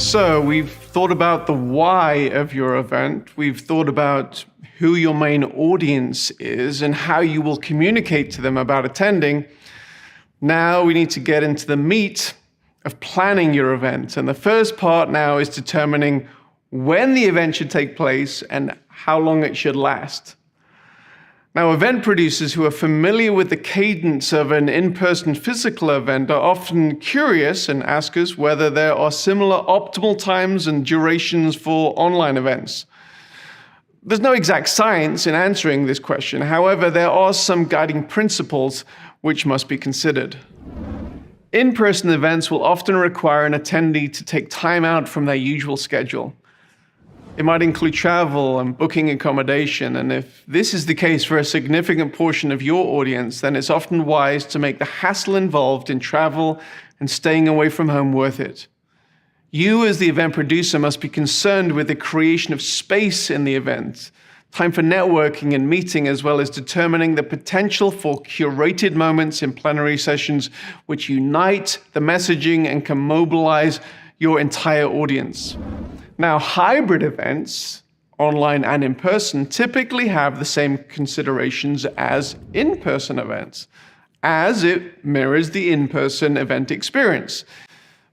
So we've thought about the why of your event. We've thought about who your main audience is and how you will communicate to them about attending. Now we need to get into the meat of planning your event. And the first part now is determining when the event should take place and how long it should last. Now, event producers who are familiar with the cadence of an in-person physical event are often curious and ask us whether there are similar optimal times and durations for online events. There's no exact science in answering this question. However, there are some guiding principles which must be considered. In-person events will often require an attendee to take time out from their usual schedule. It might include travel and booking accommodation, and if this is the case for a significant portion of your audience, then it's often wise to make the hassle involved in travel and staying away from home worth it. You, as the event producer, must be concerned with the creation of space in the event, time for networking and meeting, as well as determining the potential for curated moments in plenary sessions which unite the messaging and can mobilize your entire audience. Now, hybrid events, online and in person, typically have the same considerations as in-person events, as it mirrors the in-person event experience.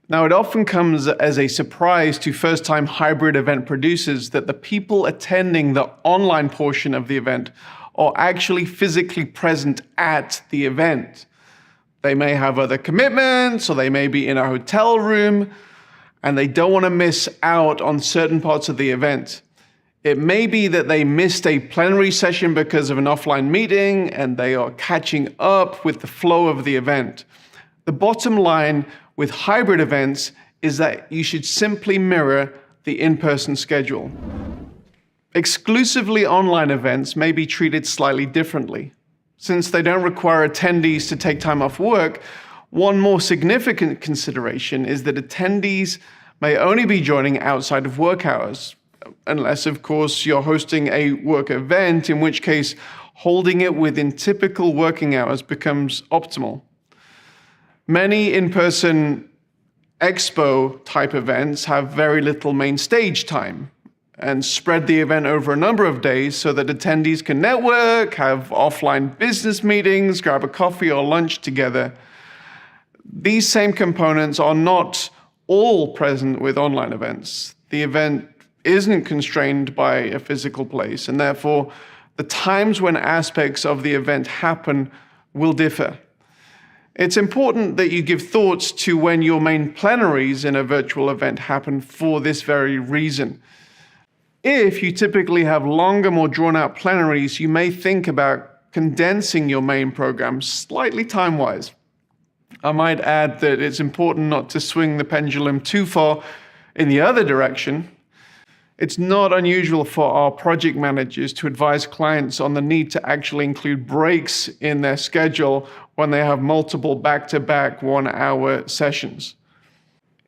Now, it often comes as a surprise to first-time hybrid event producers that the people attending the online portion of the event are actually physically present at the event. They may have other commitments, or they may be in a hotel room, and they don't want to miss out on certain parts of the event. It may be that they missed a plenary session because of an offline meeting, and they are catching up with the flow of the event. The bottom line with hybrid events is that you should simply mirror the in-person schedule. Exclusively online events may be treated slightly differently. Since they don't require attendees to take time off work, one more significant consideration is that attendees may only be joining outside of work hours, unless, of course, you're hosting a work event, in which case holding it within typical working hours becomes optimal. Many in-person expo-type events have very little main stage time and spread the event over a number of days so that attendees can network, have offline business meetings, grab a coffee or lunch together. These same components are not all present with online events. The event isn't constrained by a physical place, and therefore the times when aspects of the event happen will differ. It's important that you give thoughts to when your main plenaries in a virtual event happen for this very reason. If you typically have longer, more drawn-out plenaries, you may think about condensing your main program slightly time-wise. I might add that it's important not to swing the pendulum too far in the other direction. It's not unusual for our project managers to advise clients on the need to actually include breaks in their schedule when they have multiple back-to-back one-hour sessions.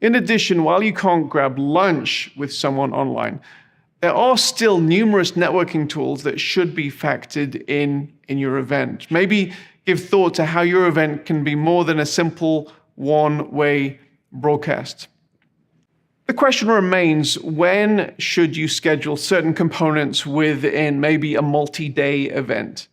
In addition, while you can't grab lunch with someone online, there are still numerous networking tools that should be factored in your event. Maybe give thought to how your event can be more than a simple one-way broadcast. The question remains, when should you schedule certain components within maybe a multi-day event?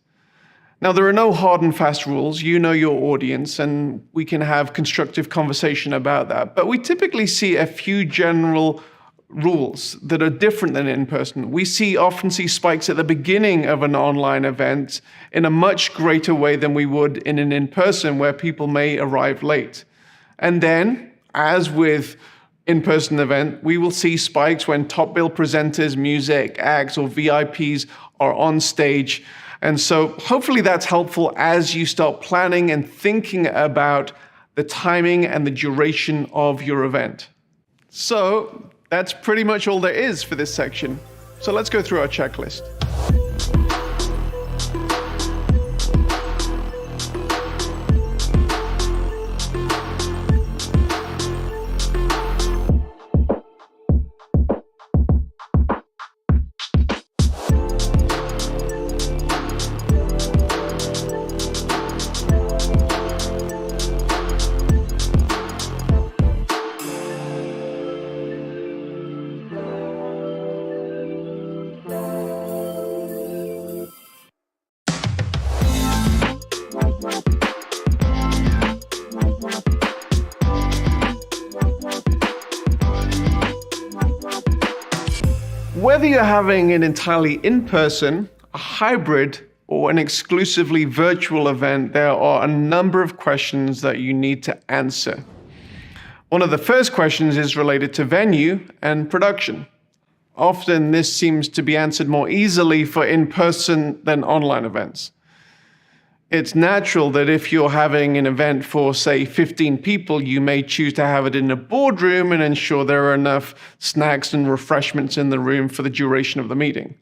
Now, there are no hard and fast rules. You know your audience, and we can have constructive conversation about that. But we typically see a few general rules that are different than in person. We often see spikes at the beginning of an online event in a much greater way than we would in an in-person, where people may arrive late. And then, as with in-person event, we will see spikes when top bill presenters, music acts, or VIPs are on stage. And so hopefully that's helpful as you start planning and thinking about the timing and the duration of your event. So that's pretty much all there is for this section. So let's go through our checklist. Whether you're having an entirely in-person, a hybrid, or an exclusively virtual event, there are a number of questions that you need to answer. One of the first questions is related to venue and production. Often this seems to be answered more easily for in-person than online events. It's natural that if you're having an event for, say, 15 people, you may choose to have it in a boardroom and ensure there are enough snacks and refreshments in the room for the duration of the meeting.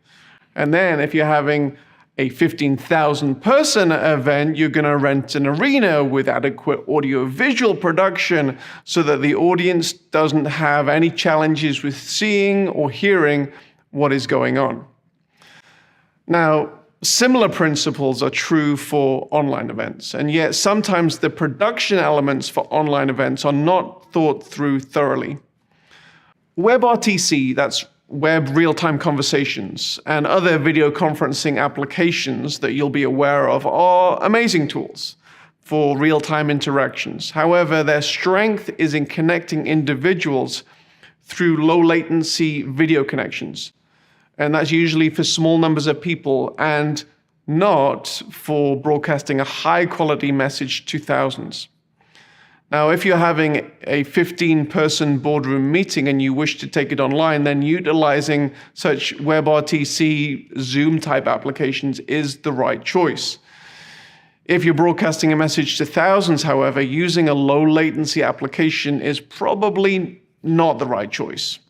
And then if you're having a 15,000 person event, you're going to rent an arena with adequate audio-visual production so that the audience doesn't have any challenges with seeing or hearing what is going on. Now, similar principles are true for online events, and yet sometimes the production elements for online events are not thought through thoroughly. WebRTC, that's Web Real-Time Conversations, and other video conferencing applications that you'll be aware of are amazing tools for real-time interactions. However, their strength is in connecting individuals through low-latency video connections. And that's usually for small numbers of people and not for broadcasting a high-quality message to thousands. Now, if you're having a 15-person boardroom meeting and you wish to take it online, then utilizing such WebRTC, Zoom-type applications is the right choice. If you're broadcasting a message to thousands, however, using a low-latency application is probably not the right choice.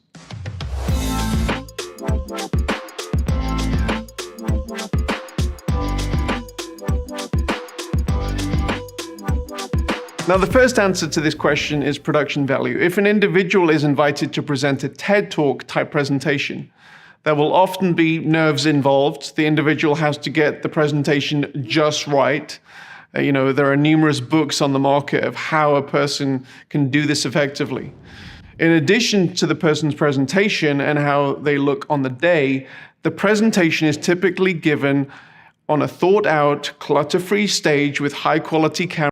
Now, the first answer to this question is production value. If an individual is invited to present a TED Talk type presentation, there will often be nerves involved. The individual has to get the presentation just right. There are numerous books on the market of how a person can do this effectively. In addition to the person's presentation and how they look on the day, the presentation is typically given on a thought-out, clutter-free stage with high-quality cameras